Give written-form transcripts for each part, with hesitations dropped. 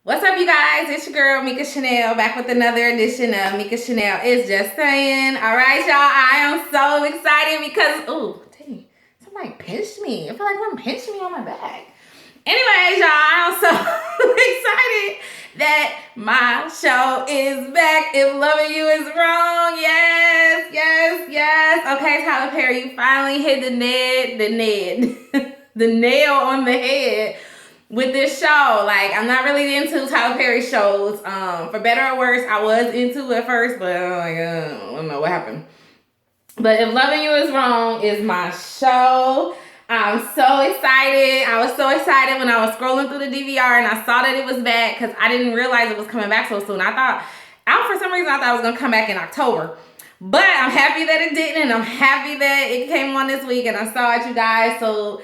What's up, you guys? It's your girl, Mika Chanel, back with another edition of Mika Chanel is Just Saying. All right, y'all, I am so excited because, ooh, dang, somebody pinched me. I feel like someone pinched me on my back. Anyways, y'all, I'm so excited that my show is back. If loving you is wrong, yes, yes, yes. Okay, Tyler Perry, you finally hit the nail on the head with this show. Like, I'm not really into Tyler Perry shows. For better or worse, I was into it at first, but I don't know what happened. But If Loving You Is Wrong is my show. I'm so excited. I was so excited when I was scrolling through the DVR and I saw that it was back because I didn't realize it was coming back so soon. For some reason, I thought it was going to come back in October. But I'm happy that it didn't, and I'm happy that it came on this week and I saw it, you guys. So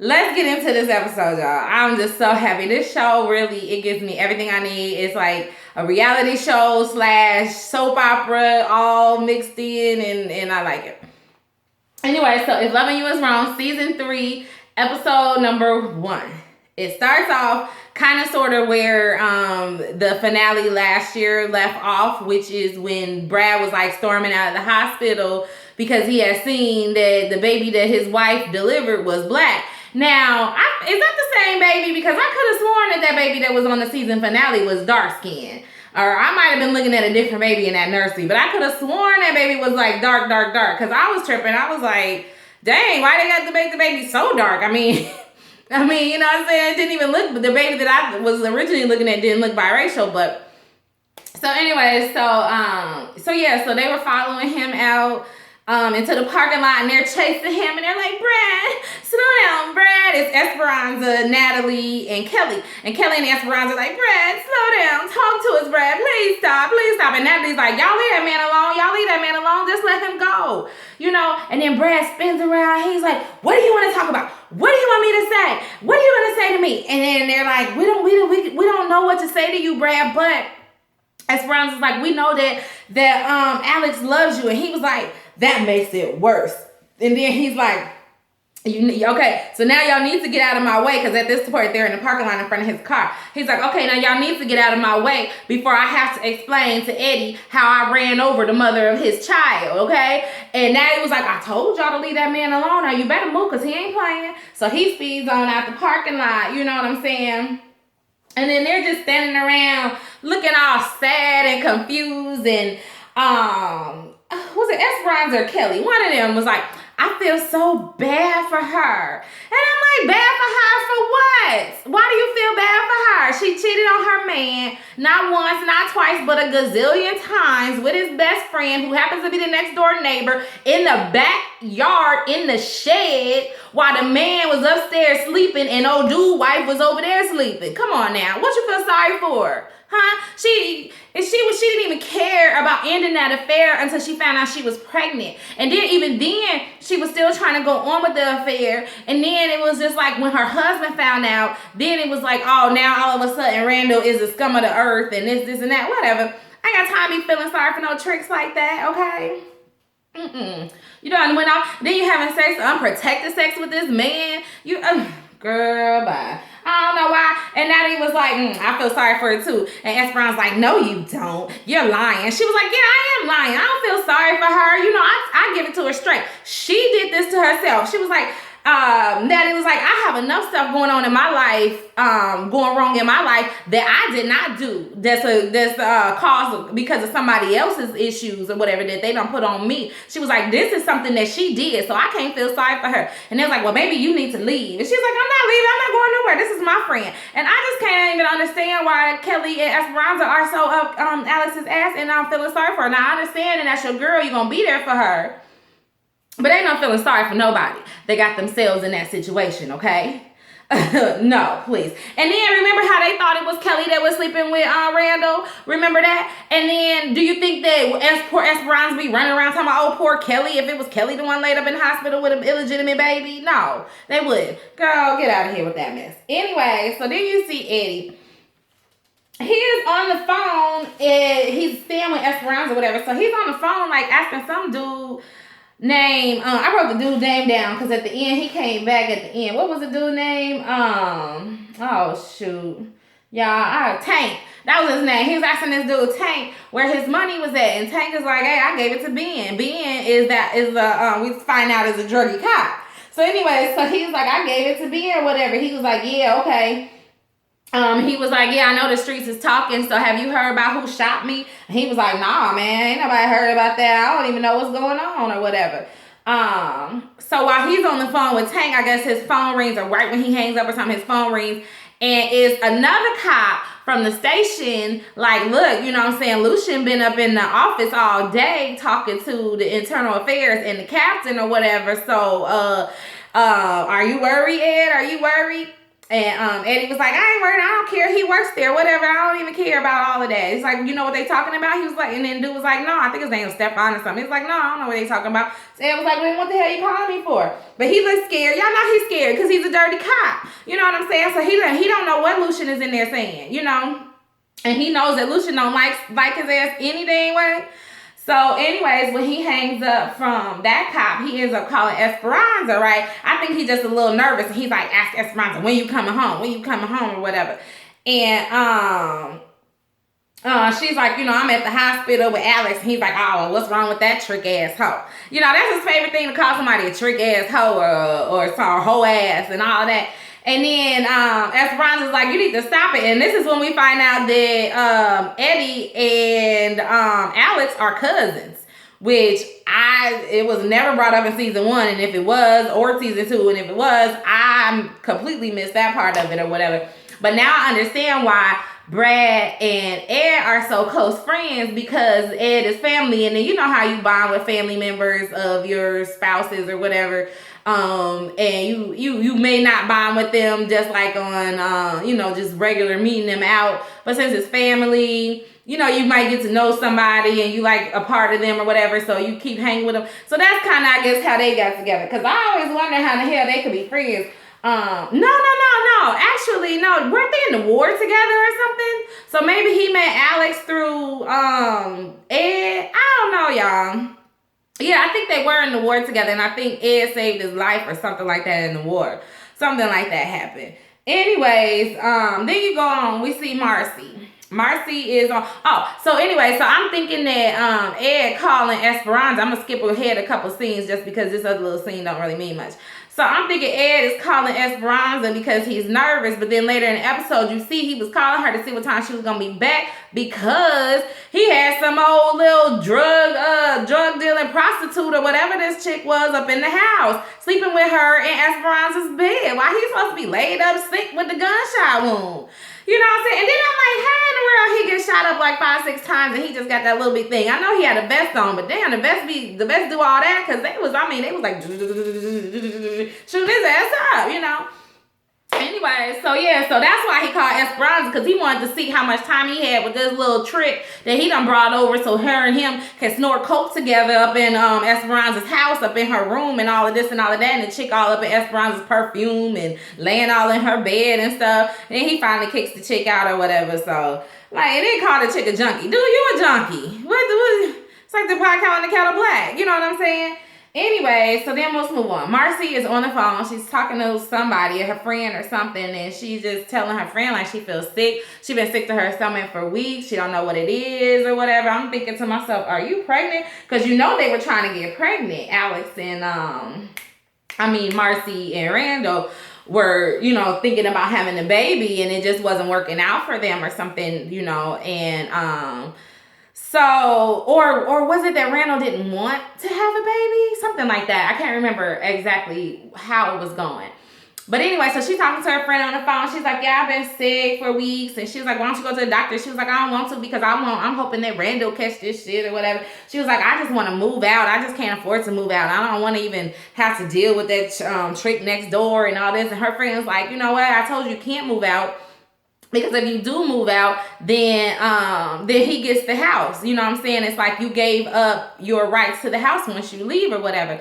let's get into this episode, y'all. I'm just so happy. This show really, it gives me everything I need. It's like a reality show / soap opera all mixed in, and I like it. Anyway, so If Loving You Is Wrong, season 3, episode number 1. It starts off kind of sort of where the finale last year left off, which is when Brad was like storming out of the hospital because he had seen that the baby that his wife delivered was black. Now, is that the same baby? Because I could have sworn that baby that was on the season finale was dark skinned. Or I might have been looking at a different baby in that nursery, but I could have sworn that baby was like dark. Because I was tripping. I was like, dang, why they got to make the baby so dark? I mean, you know what I'm saying? It didn't even look, the baby that I was originally looking at didn't look biracial, but so anyway, so they were following him out into the parking lot and they're chasing him and they're like, Brad, slow down, Brad. It's Esperanza, Natalie, and Kelly. And Kelly and Esperanza are like, Brad, slow down. Talk to us, Brad. Please stop. And Natalie's like, y'all leave that man alone. Just let him go. You know, and then Brad spins around. He's like, what do you want to talk about? What do you want me to say? What are you going to say to me? And then they're like, we don't know what to say to you, Brad, but Esperanza's like, we know that Alex loves you. And he was like, that makes it worse. And then he's like, okay, so now y'all need to get out of my way, because at this point they're in the parking lot in front of his car. He's like, okay, now y'all need to get out of my way before I have to explain to Eddie how I ran over the mother of his child, okay? And Natty was like, I told y'all to leave that man alone. Now you better move, because he ain't playing. So he speeds on out the parking lot, you know what I'm saying? And then they're just standing around looking all sad and confused, and was it Esperanza or Kelly? One of them was like, I feel so bad for her. And I'm like, bad for her for what? Why do you feel bad for her? She cheated on her man, not once, not twice, but a gazillion times with his best friend, who happens to be the next door neighbor, in the backyard, in the shed, while the man was upstairs sleeping and old dude's wife was over there sleeping. Come on now. What you feel sorry for? Huh? She didn't even care about ending that affair until she found out she was pregnant. And then even then, she was still trying to go on with the affair. And then it was just like when her husband found out, then it was like, oh, now all of a sudden Randall is the scum of the earth and this and that, whatever. I ain't got time to be feeling sorry for no tricks like that, okay? You know, and when then you having sex, unprotected sex with this man, girl, bye. I don't know why. And Natalie was like, I feel sorry for her too. And Esperanza's like, no, you don't. You're lying. She was like, yeah, I am lying. I don't feel sorry for her. You know, I give it to her straight. She did this to herself. She was like, Natalie was like, I have enough stuff going on in my life, going wrong in my life that I did not do. That's cause because of somebody else's issues or whatever that they don't put on me. She was like, this is something that she did, so I can't feel sorry for her. And they was like, well, maybe you need to leave. And she's like, I'm not leaving. I'm not going nowhere. This is my friend. And I just can't even understand why Kelly and Esperanza are so up Alex's ass and I'm feeling sorry for her. Now, I understand, and that's your girl. You're going to be there for her. But they not feeling sorry for nobody. They got themselves in that situation, okay? No, please. And then remember how they thought it was Kelly that was sleeping with Randall? Remember that? And then do you think that poor Esperanza be running around talking about, oh, poor Kelly, if it was Kelly the one laid up in the hospital with an illegitimate baby? No, they wouldn't. Girl, get out of here with that mess. Anyway, so then you see Eddie. He is on the phone and he's staying with Esperanza or whatever. So he's on the phone like asking some dude name. I wrote the dude's name down because at the end he came back at the end. What was the dude's name? Oh shoot. Y'all, Tank. That was his name. He was asking this dude Tank where his money was at, and Tank is like, "Hey, I gave it to Ben. Ben is a we find out is a druggy cop." So anyway, so he was like, "I gave it to Ben or whatever." He was like, "Yeah, okay." He was like, "Yeah, I know the streets is talking. So have you heard about who shot me?" And he was like, "Nah, man, ain't nobody heard about that. I don't even know what's going on or whatever." So while he's on the phone with Tank, I guess his phone rings, or right when he hangs up or something, his phone rings, and it's another cop from the station. Like, look, you know what I'm saying? Lucien been up in the office all day talking to the internal affairs and the captain or whatever. So, are you worried, Ed? Are you worried? And Eddie was like, "I ain't worried. I don't care. He works there. Whatever. I don't even care about all of that." It's like, "You know what they talking about?" He was like, and then dude was like, "No, I think his name was Stefan or something." He's like, "No, I don't know what they talking about." So Ed was like, "Well, what the hell you calling me for?" But he looks scared. Y'all know he's scared because he's a dirty cop. You know what I'm saying? So he don't know what Lucien is in there saying, you know? And he knows that Lucien don't like his ass any dang way. So anyways, when he hangs up from that cop, he ends up calling Esperanza, right? I think he's just a little nervous. And he's like, "Ask Esperanza, when you coming home? When you coming home?" or whatever. And she's like, "You know, I'm at the hospital with Alex." And he's like, "Oh, well, what's wrong with that trick ass hoe?" You know, that's his favorite thing, to call somebody a trick ass hoe or some hoe ass and all that. And then Esperanza's like, "You need to stop it." And this is when we find out that Eddie and Alex are cousins, which it was never brought up in season 1, and if it was, or season 2, and if it was, I completely missed that part of it or whatever. But now I understand why Brad and Ed are so close friends, because Ed is family, and then you know how you bond with family members of your spouses or whatever. And you may not bond with them just like on just regular meeting them out, but since it's family, you might get to know somebody and you like a part of them or whatever, so you keep hanging with them. So that's kind of, I guess, how they got together, because I always wonder how the hell they could be friends. No. Actually, no. Weren't they in the war together or something? So maybe he met Alex through Ed. I don't know, y'all. Yeah, I think they were in the war together, and I think Ed saved his life or something like that in the war. Something like that happened. Anyways, then you go on. We see Marcy. Marcy is on. So I'm thinking that Ed calling Esperanza. I'm gonna skip ahead a couple scenes just because this other little scene don't really mean much. So I'm thinking Ed is calling Esperanza because he's nervous, but then later in the episode, you see he was calling her to see what time she was gonna be back, because he had some old little drug dealing prostitute or whatever this chick was up in the house, sleeping with her in Esperanza's bed. Why he's supposed to be laid up sick with the gunshot wound? You know what I'm saying? And then I'm like, how in the world he gets shot up like 5-6 times and he just got that little big thing? I know he had a vest on, but damn, the vest do all that, because they was like shooting his ass up, you know. Anyway, so that's why he called Esperanza, because he wanted to see how much time he had with this little trick that he done brought over, so her and him can snort coke together up in Esperanza's house, up in her room, and all of this and all of that, and the chick all up in Esperanza's perfume and laying all in her bed and stuff. And then he finally kicks the chick out or whatever. So like, it didn't call the chick a junkie. Dude, you a junkie? What? It's like the pot calling the kettle black. You know what I'm saying? Anyway, so then let's move on. Marcy is on the phone. She's talking to somebody, her friend or something, and she's just telling her friend like she feels sick. She's been sick to her stomach for weeks. She don't know what it is or whatever. I'm thinking to myself, are you pregnant? Because they were trying to get pregnant. Alex and Marcy and Randall were, thinking about having a baby, and it just wasn't working out for them or something, and so, or was it that Randall didn't want to have a baby? Something like that. I can't remember exactly how it was going. But anyway, so she's talking to her friend on the phone. She's like, "Yeah, I've been sick for weeks." And she was like, "Why don't you go to the doctor?" She was like, "I don't want to, because I'm hoping that Randall catch this shit or whatever." She was like, "I just want to move out. I just can't afford to move out. I don't want to even have to deal with that trick next door and all this." And her friend was like, "You know what? I told you can't move out. Because if you do move out, then he gets the house." You know what I'm saying? It's like you gave up your rights to the house once you leave or whatever.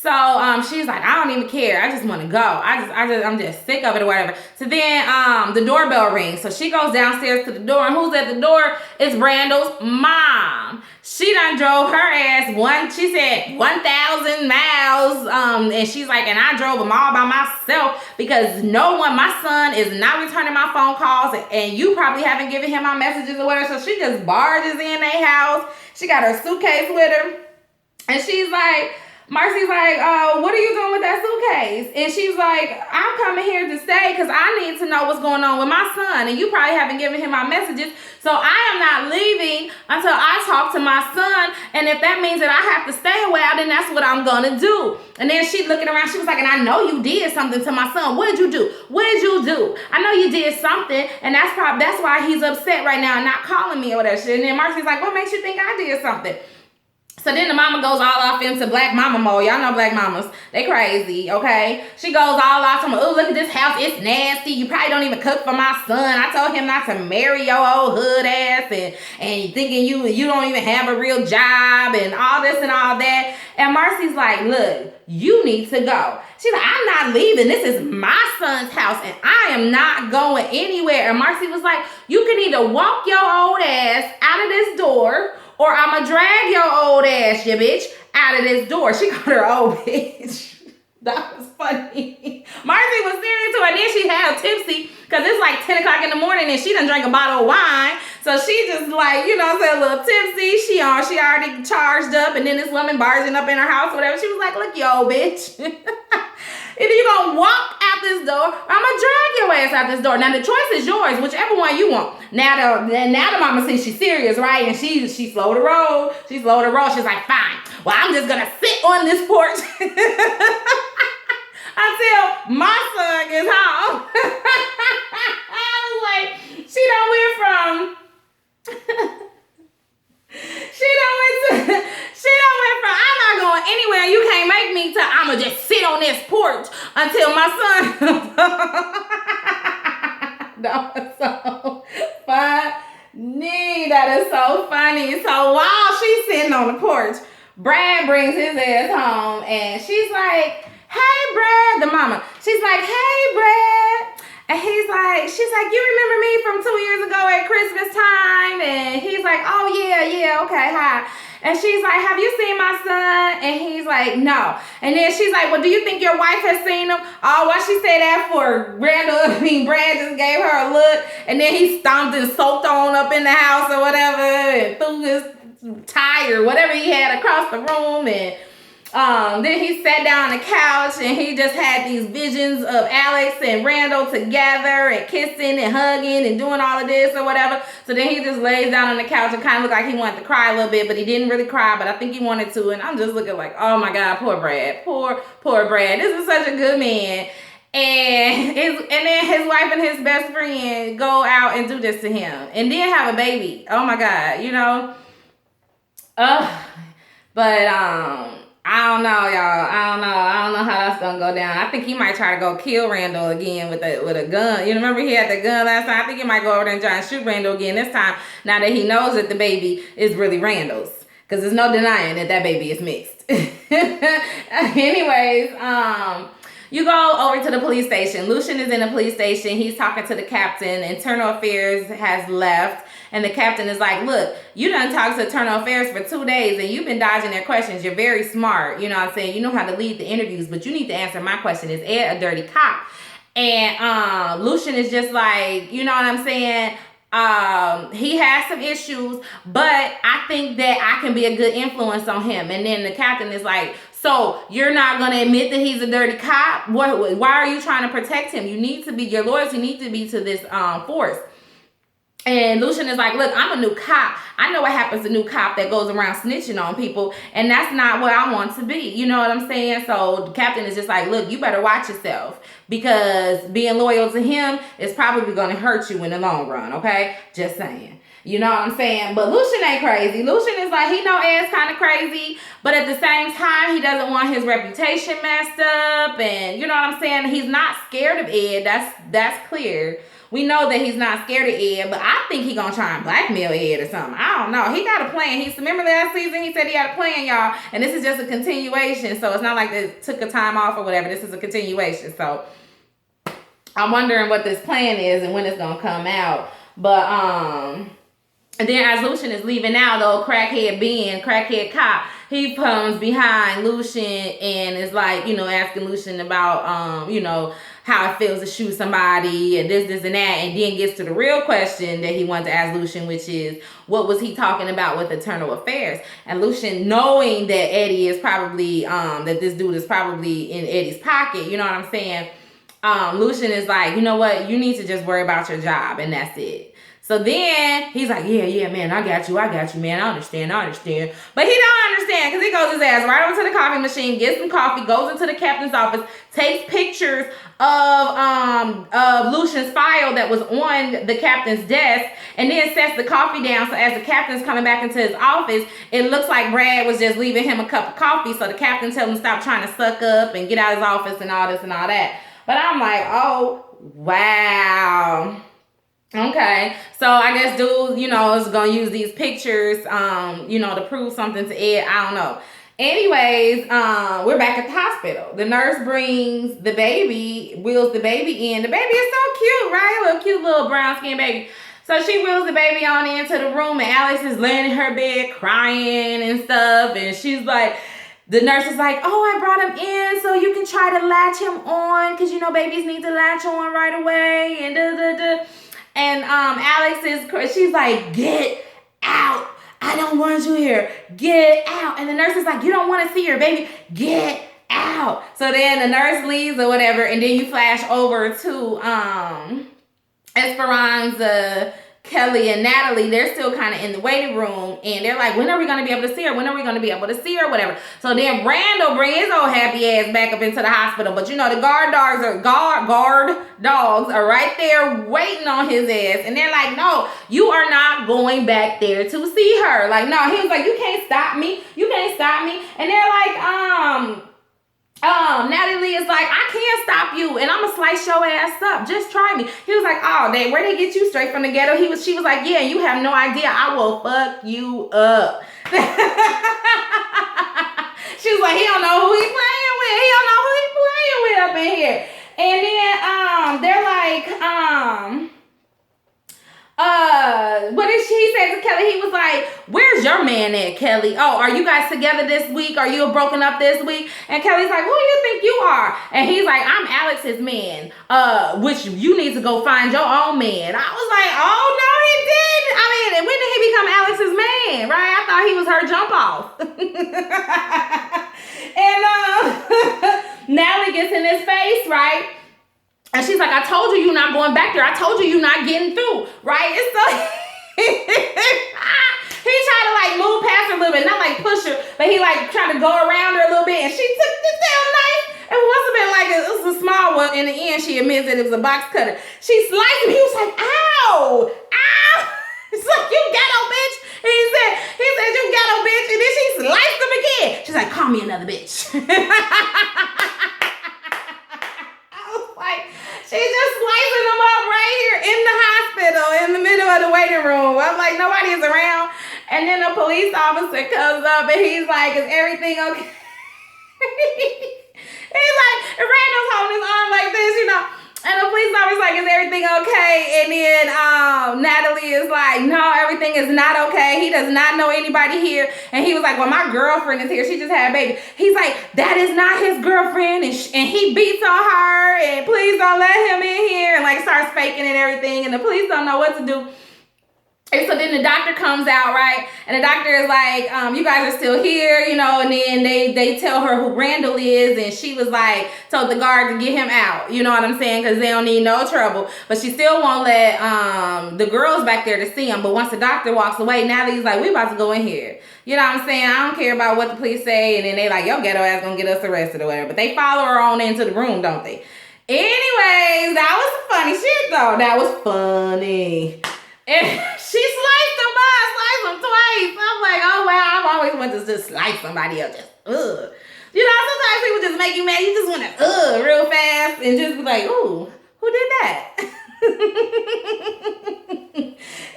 So she's like, I don't even care. I just want to go. I'm just sick of it or whatever. So then the doorbell rings. So she goes downstairs to the door, and who's at the door? It's Randall's mom. She done drove her ass she said 1,000 miles. And she's like, and I drove them all by myself because my son is not returning my phone calls, and you probably haven't given him my messages or whatever. So she just barges in their house. She got her suitcase with her. And she's like, Marcy's like, what are you doing with that suitcase? And she's like, I'm coming here to stay because I need to know what's going on with my son. And you probably haven't given him my messages. So I am not leaving until I talk to my son. And if that means that I have to stay a while, then that's what I'm going to do. And then she's looking around. She was like, and I know you did something to my son. What did you do? What did you do? I know you did something. And that's why he's upset right now and not calling me or whatever. And then Marcy's like, what makes you think I did something? So then the mama goes all off into black mama mode. Y'all know black mamas. They crazy, okay? She goes all off to me. Oh, look at this house. It's nasty. You probably don't even cook for my son. I told him not to marry your old hood ass and thinking you don't even have a real job and all this and all that. And Marcy's like, look, you need to go. She's like, I'm not leaving. This is my son's house and I am not going anywhere. And Marcy was like, you can either walk your old ass out of this door or I'ma drag your old ass, you bitch, out of this door. She called her old bitch. That was funny. Marcy was serious too. And then she had tipsy because it's like 10 o'clock in the morning and she done drank a bottle of wine. So she just like, a little tipsy. She already charged up, and then this woman barging up in her house or whatever. She was like, look, you old bitch. Either you gonna walk out this door, or I'm gonna drag your ass out this door. Now the choice is yours, whichever one you want. Now the mama sees she's serious, right? And she slowed the roll. She's like, fine. Well, I'm just gonna sit on this porch until my son gets home. I was like, she done went from I'm not going anywhere, you can't make me, to I'ma just sit on this porch until my son. That was so funny. That is so funny. So while she's sitting on the porch, Brad brings his ass home and she's like, hey Brad, the mama. She's like, hey Brad. And she's like, you remember me from 2 years ago at Christmas time? And he's like, oh yeah, okay, hi. And she's like, have you seen my son? And he's like, no. And then she's like, well, do you think your wife has seen him? Oh, why she say that for? Brad just gave her a look. And then he stomped and soaked on up in the house or whatever and threw his tire, whatever he had across the room. And then he sat down on the couch and he just had these visions of Alex and Randall together and kissing and hugging and doing all of this or whatever. So then he just lays down on the couch and kind of looked like he wanted to cry a little bit, but he didn't really cry, but I think he wanted to. And I'm just looking like, oh my God, poor Brad. Poor Brad. This is such a good man. And then his wife and his best friend go out and do this to him and then have a baby. Oh my God, But I don't know, y'all. I don't know how that's gonna go down. I think he might try to go kill Randall again with a gun. You remember he had the gun last time? I think he might go over there and try and shoot Randall again this time, now that he knows that the baby is really Randall's. Because there's no denying that baby is mixed. Anyways, you go over to the police station. Lucian is in the police station. He's talking to the captain. Internal Affairs has left. And the captain is like, look, you done talked to Internal Affairs for 2 days and you've been dodging their questions. You're very smart. You know what I'm saying? You know how to lead the interviews, but you need to answer my question. Is Ed a dirty cop? And Lucian is just like, you know what I'm saying? He has some issues, but I think that I can be a good influence on him. And then the captain is like, so you're not going to admit that he's a dirty cop? Why are you trying to protect him? Your loyalty need to be to this force. And Lucian is like, look, I'm a new cop. I know what happens to new cop that goes around snitching on people. And that's not what I want to be. You know what I'm saying? So the captain is just like, look, you better watch yourself. Because being loyal to him is probably going to hurt you in the long run. Okay? Just saying. You know what I'm saying? But Lucian ain't crazy. Lucian is like, he know Ed's kind of crazy. But at the same time, he doesn't want his reputation messed up. And you know what I'm saying? He's not scared of Ed. That's clear. We know that he's not scared of Ed, but I think he gonna try and blackmail Ed or something. I don't know. He got a plan. Remember last season he said he had a plan, y'all, and this is just a continuation. So it's not like they took a time off or whatever. This is a continuation. So I'm wondering what this plan is and when it's gonna come out. But and then as Lucien is leaving out, though, crackhead cop, he comes behind Lucien and is like, you know, asking Lucien about, you know, how it feels to shoot somebody and this and that, and then gets to the real question that he wanted to ask Lucien, which is, what was he talking about with Internal Affairs? And Lucien, knowing that Eddie is probably, that this dude is probably in Eddie's pocket, you know what I'm saying? Lucien is like, you know what? You need to just worry about your job, and that's it. So then he's like, yeah, man, I got you, man. I understand. But he don't understand because he goes his ass right over to the coffee machine, gets some coffee, goes into the captain's office, takes pictures of Lucien's file that was on the captain's desk, and then sets the coffee down. So as the captain's coming back into his office, it looks like Brad was just leaving him a cup of coffee. So the captain tells him to stop trying to suck up and get out of his office and all this and all that. But I'm like, oh, wow. Okay, so I guess dude, you know, is gonna use these pictures, you know, to prove something to Ed. I don't know. Anyways, we're back at the hospital. The nurse brings the baby, wheels the baby in. The baby is so cute, right? A little cute little brown skin baby. So she wheels the baby on into the room, and Alex is laying in her bed crying and stuff, and she's like, the nurse is like, oh, I brought him in so you can try to latch him on, because, you know, babies need to latch on right away, and da-da-da. And Alex she's like, get out. I don't want you here. Get out. And the nurse is like, you don't want to see your baby. Get out. So then the nurse leaves or whatever. And then you flash over to Esperanza, Kelly, and Natalie. They're still kind of in the waiting room. And they're like, when are we going to be able to see her? Whatever. So then Randall brings his old happy ass back up into the hospital. But you know, the guard dogs are right there waiting on his ass. And they're like, no, you are not going back there to see her. Like, no, he was like, you can't stop me. And they're like, Natalie is like, I can't stop you, and I'm gonna slice your ass up. Just try me. He was like, oh, where'd they get you straight from the ghetto? She was like, yeah, you have no idea. I will fuck you up. She was like, he don't know who he playing with. Up in here. And then they're like, what did she say to Kelly? He was like, where's your man at, Kelly? Oh, are you guys together this week? Are you broken up this week? And Kelly's like, who do you think you are? And he's like, I'm Alex's man, which you need to go find your own man. I was like, oh, no, he didn't. I mean, when did he become Alex's man, right? I thought he was her jump off. And Natalie gets in his face, right? And she's like, I told you you're not going back there. I told you you're not getting through, right? And so he tried to like move past her a little bit, not like push her, but he like tried to go around her a little bit. And she took this damn knife. It must have been like it was a small one. In the end, she admits that it was a box cutter. She sliced him. He was like, ow, ow. It's like, you ghetto bitch. And he said, you ghetto bitch. And then she sliced him again. She's like, call me another bitch. She's just slicing them up right here in the hospital, in the middle of the waiting room. I'm like, nobody is around. And then the police officer comes up and he's like, is everything okay? He's like, Randall's holding his arm like this, you know. And the police officer's like, is everything okay? And then Natalie is like, no, everything is not okay. He does not know anybody here. And he was like, well, my girlfriend is here. She just had a baby. He's like, that is not his girlfriend. And he beats on her. And please don't let him in here. And like starts faking and everything. And the police don't know what to do. And so then the doctor comes out, right? And the doctor is like, you guys are still here, you know, and then they tell her who Randall is, and she was like, told the guard to get him out, you know what I'm saying? Because they don't need no trouble. But she still won't let the girls back there to see him. But once the doctor walks away, Natalie's like, we about to go in here. You know what I'm saying? I don't care about what the police say. And then they like, yo, ghetto ass gonna get us arrested or whatever. But they follow her on into the room, don't they? Anyways, that was funny shit, though. That was funny. And she sliced him twice. I'm like, oh, wow, I've always wanted to just slice somebody up. Just, ugh. You know, sometimes people just make you mad. You just want to, real fast and just be like, ooh, who did that?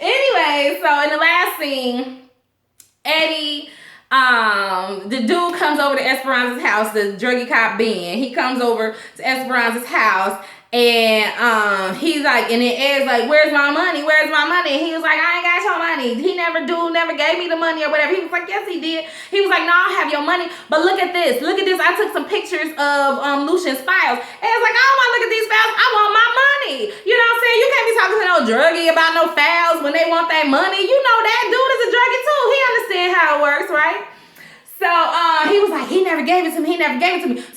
Anyway, so in the last scene, Eddie, the dude comes over to Esperanza's house, the druggy cop Ben. He comes over to Esperanza's house, and he's like, and then Ed's like, where's my money? Where's my money? And he was like, I ain't got your money. He never gave me the money or whatever. He was like, yes, he did. He was like, no, I have your money. But look at this. Look at this. I took some pictures of Lucian's files. Ed's like, I don't want to look at these files. I want my money. You know what I'm saying? You can't be talking to no druggie about no files when they want that money. You know that dude is a druggie too. He understands how it works, right? So he was like, he never gave it to me. So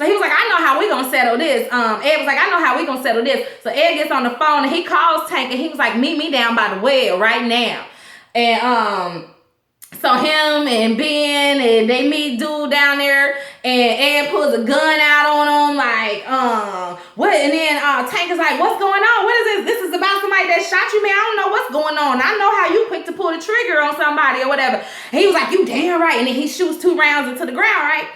he was like, I know how we gonna settle this. Ed was like, I know how we gonna settle this. So Ed gets on the phone and he calls Tank and he was like, meet me down by the well right now. And so him and Ben and they meet dude down there and Ed pulls a gun out on him like, what? And then Tank is like, what's going on? What is this? This is about somebody that shot you, man. I don't know what's going on. I know how you quick to pull the trigger on somebody or whatever. And he was like, you damn right. And then he shoots 2 rounds into the ground, right?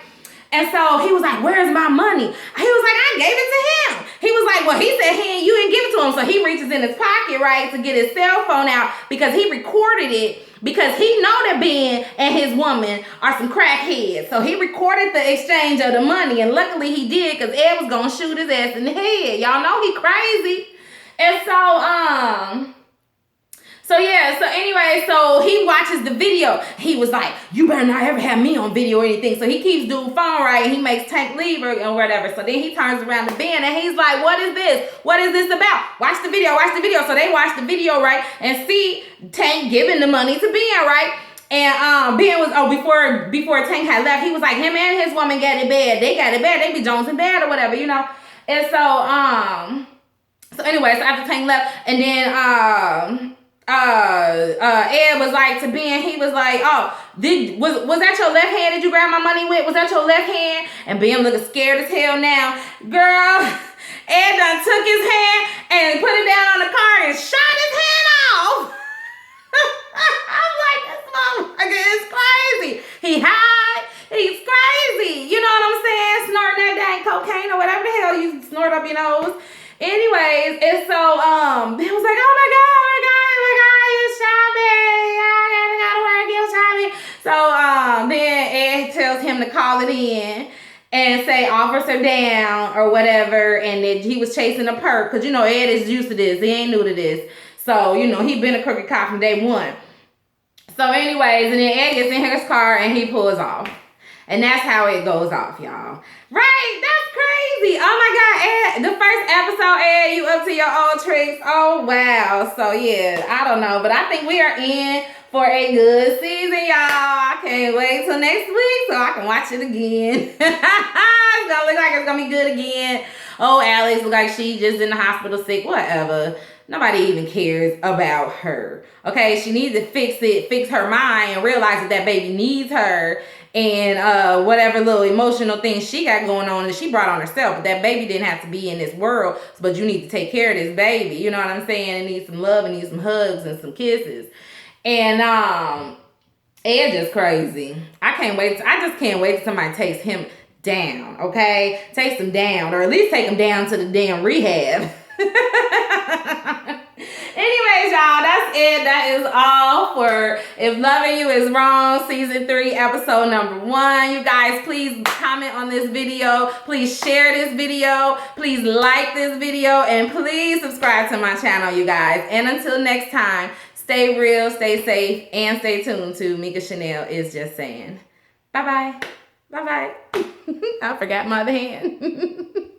And so he was like, where's my money? He was like, I gave it to him. He was like, well, he said you didn't give it to him. So he reaches in his pocket, right, to get his cell phone out because he recorded it because he know that Ben and his woman are some crackheads. So he recorded the exchange of the money. And luckily he did because Ed was going to shoot his ass in the head. Y'all know he crazy. And so yeah, so anyway, so he watches the video. He was like, you better not ever have me on video or anything. So he keeps doing phone right and he makes Tank leave or whatever. So then he turns around to Ben and he's like, what is this? What is this about? Watch the video. So they watch the video, right? And see Tank giving the money to Ben, right? And Ben was, before Tank had left, he was like, him and his woman got it bad. They got it bad. They be Jones in bed or whatever, you know? And so anyway, so after Tank left, and then Ed was like to Ben, he was like, oh, was that your left hand that you grabbed my money with? Was that your left hand? And Ben looking scared as hell now. Girl, Ed done took his hand and put it down on the car and shot his hand off. I'm like, this motherfucker is crazy. He high, he's crazy. You know what I'm saying? Snorting that dang cocaine or whatever the hell you snort up your nose. Anyways, and so Ben was like, oh my God, you shot me. I gotta work, you shot me. So then Ed tells him to call it in and say officer down or whatever, and that he was chasing a perk, because you know Ed is used to this, he ain't new to this. So, you know, he been a crooked cop from day one. So anyways, and then Ed gets in his car and he pulls off. And that's how it goes off, y'all. Right? That's crazy. Oh my God, Ed. The first episode, Ed, you up to your old tricks. Oh, wow. So, yeah, I don't know. But I think we are in for a good season, y'all. I can't wait till next week so I can watch it again. It's going to look like it's going to be good again. Oh, Alex look like she just in the hospital sick. Whatever. Nobody even cares about her. Okay? She needs to fix her mind and realize that baby needs her. And whatever little emotional things she got going on that she brought on herself. But that baby didn't have to be in this world. But you need to take care of this baby. You know what I'm saying? It needs some love. It needs some hugs and some kisses. And Ed just crazy. I just can't wait till somebody takes him down. Okay? Takes him down. Or at least take him down to the damn rehab. Anyways, y'all, that's it. That is all for If Loving You Is Wrong, Season 3, Episode number 1. You guys, please comment on this video. Please share this video. Please like this video. And please subscribe to my channel, you guys. And until next time, stay real, stay safe, and stay tuned to Mika Chanel Is Just Saying. Bye-bye. Bye-bye. I forgot my other hand.